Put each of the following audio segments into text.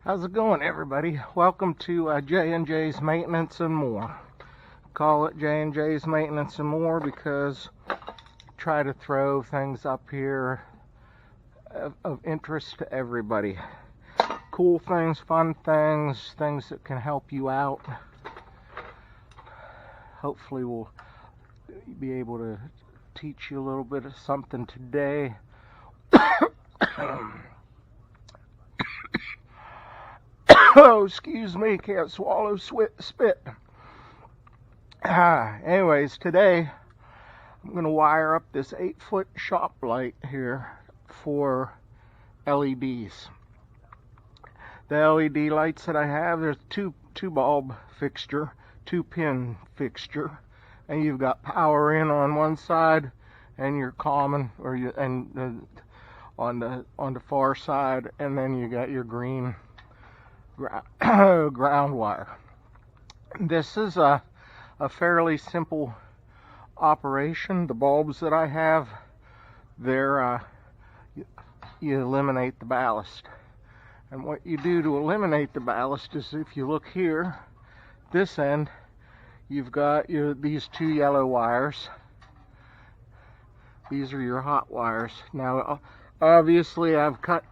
How's it going, everybody? Welcome to J&J's Maintenance and More. Call it J&J's Maintenance and More because I try to throw things up here of interest to everybody. Cool things, fun things, things that can help you out. Hopefully we'll be able to teach you a little bit of something today. Oh, excuse me, can't swallow spit. Anyways, today I'm going to wire up this 8-foot shop light here for LEDs. The LED lights that I have, there's two bulb fixture, 2-pin fixture, and you've got power in on one side and your common on the far side, and then you got your green ground wire. This is a fairly simple operation. The bulbs that I have, they're you eliminate the ballast, and what you do to eliminate the ballast is, if you look here, this end, you've got these 2 yellow wires. These are your hot wires. Now obviously I've cut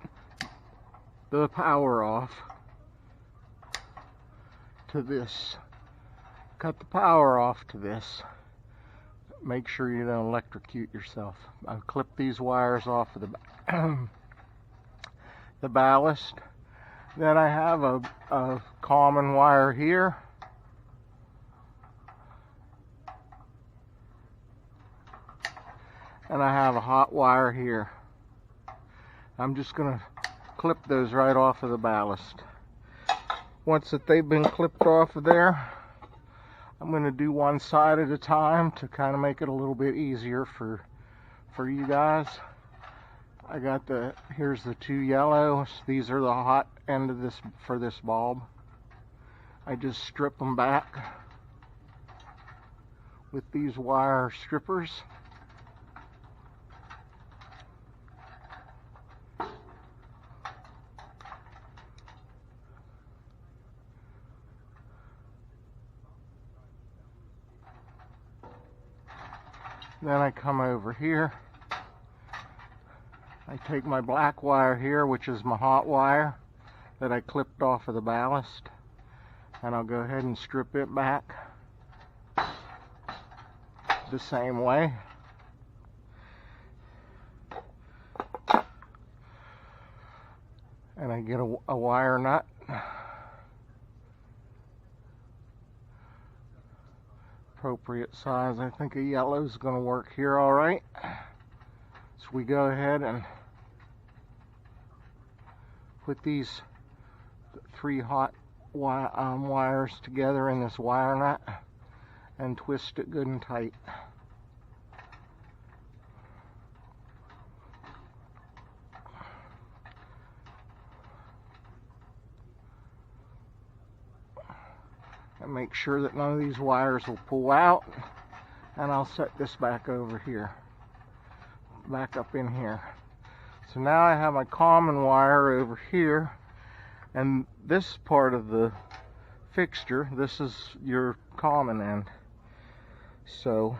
the power off to this. Cut the power off to this. Make sure you don't electrocute yourself. I've clipped these wires off of the ballast. Then I have a common wire here. And I have a hot wire here. I'm just going to clip those right off of the ballast. Once that they've been clipped off of there, I'm going to do one side at a time to kind of make it a little bit easier for you guys. I got here's the 2 yellows. These are the hot end of this for this bulb. I just strip them back with these wire strippers. Then I come over here. I take my black wire here, which is my hot wire that I clipped off of the ballast, and I'll go ahead and strip it back the same way. And I get a wire nut. Appropriate size. I think a yellow is going to work here all right. So we go ahead and put these 3 hot wires together in this wire nut and twist it good and tight. And make sure that none of these wires will pull out, and I'll set this back over here, back up in here. So now I have my common wire over here, and this part of the fixture, this is your common end. So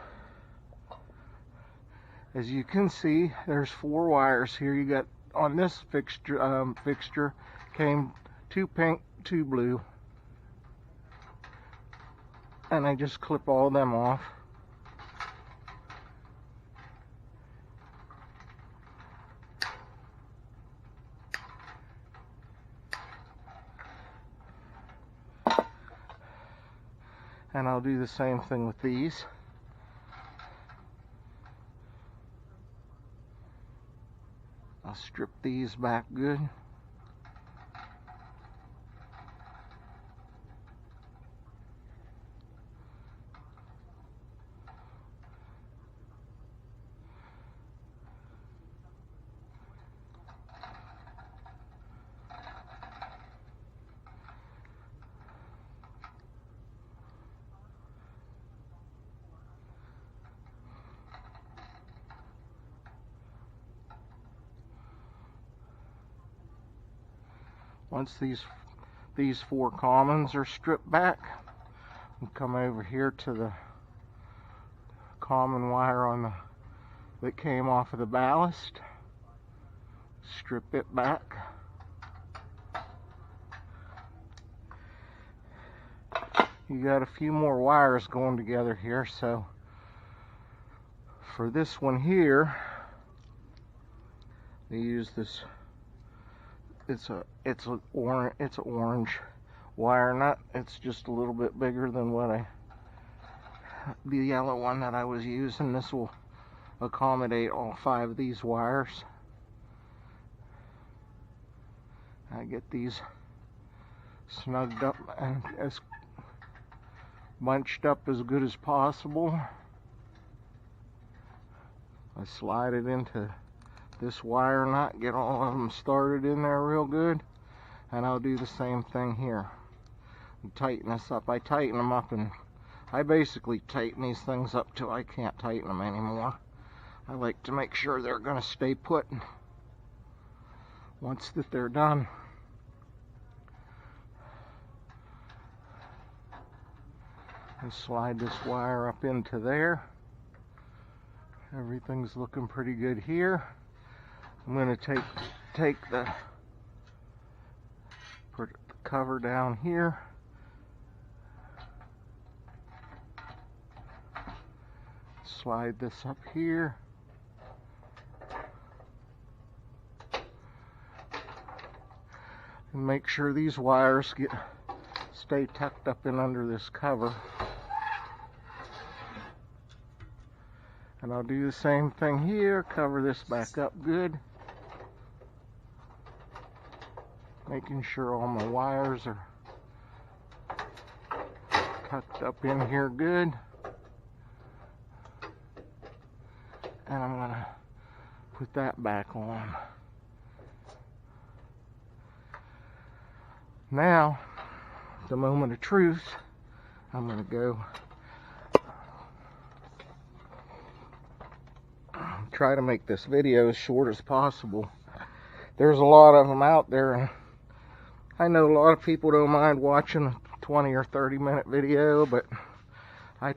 as you can see, there's 4 wires here. You got on this fixture came 2 pink, 2 blue. And I just clip all of them off. And I'll do the same thing with these. I'll strip these back good. Once these these 4 commons are stripped back. And come over here to the common wire that came off of the ballast. Strip it back. You got a few more wires going together here, so for this one here, they use this. It's an orange wire nut. It's just a little bit bigger than the yellow one that I was using. This will accommodate all 5 of these wires. I get these snugged up and as bunched up as good as possible. I slide it into this wire nut, get all of them started in there real good, and I'll do the same thing here. Tighten this up. I tighten them up, and I basically tighten these things up till I can't tighten them anymore. I like to make sure they're going to stay put once that they're done. And slide this wire up into there. Everything's looking pretty good here. I'm going to take the cover down here. Slide this up here. And make sure these wires stay tucked up in under this cover. And I'll do the same thing here. Cover this back up good. Making sure all my wires are tucked up in here good. And I'm going to put that back on. Now, the moment of truth, I'm going to go try to make this video as short as possible. There's a lot of them out there, and I know a lot of people don't mind watching a 20 or 30 minute video, but I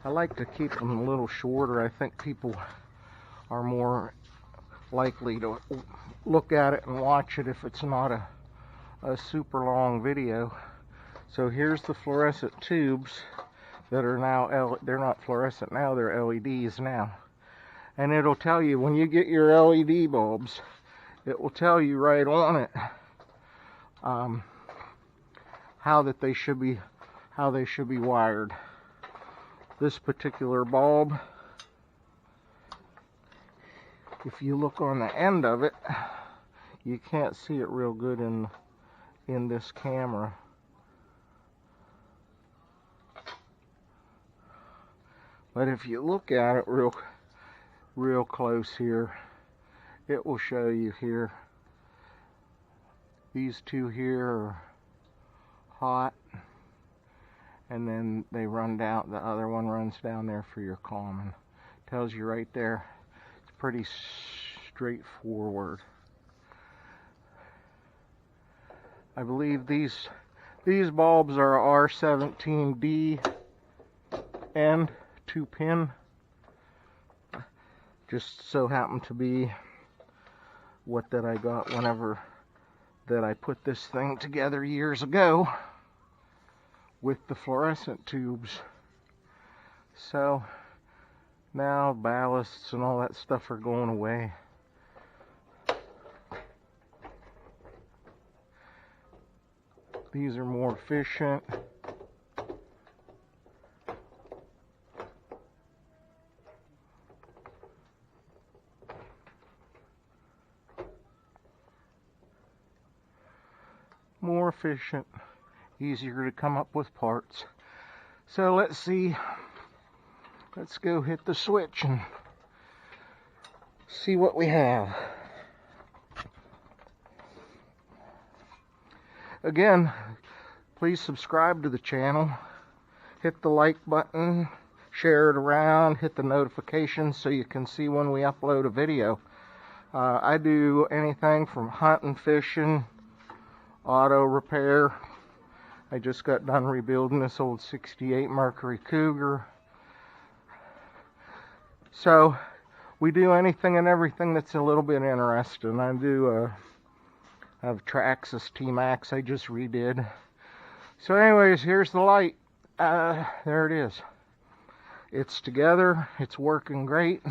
like to keep them a little shorter. I think people are more likely to look at it and watch it if it's not a super long video. So here's the fluorescent tubes that are now, they're not fluorescent now, they're LEDs now. And it'll tell you, when you get your LED bulbs, it will tell you right on it how they should be wired. This particular bulb, if you look on the end of it, you can't see it real good in this camera. But if you look at it real close here, it will show you here. These 2 here are hot, and then they run down, the other one runs down there for your common. Tells you right there. It's pretty straightforward. I believe these bulbs are R17D and 2-pin. Just so happened to be what that I got whenever that I put this thing together years ago with the fluorescent tubes. So now ballasts and all that stuff are going away. These are more efficient. More efficient, easier to come up with parts. So let's see, let's go hit the switch and see what we have. Again, please subscribe to the channel, hit the like button, share it around, hit the notifications so you can see when we upload a video. I do anything from hunting, fishing, auto repair. I just got done rebuilding this old 68 Mercury Cougar. So we do anything and everything that's a little bit interesting. I do have Traxxas T-Max I just redid. So anyways, here's the light. There it is. It's together. It's working great.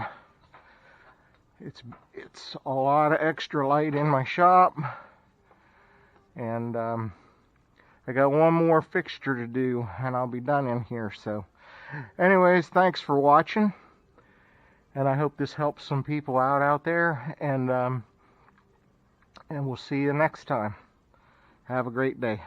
It's a lot of extra light in my shop. And I got one more fixture to do and I'll be done in here. So anyways, thanks for watching. And I hope this helps some people out there. And we'll see you next time. Have a great day.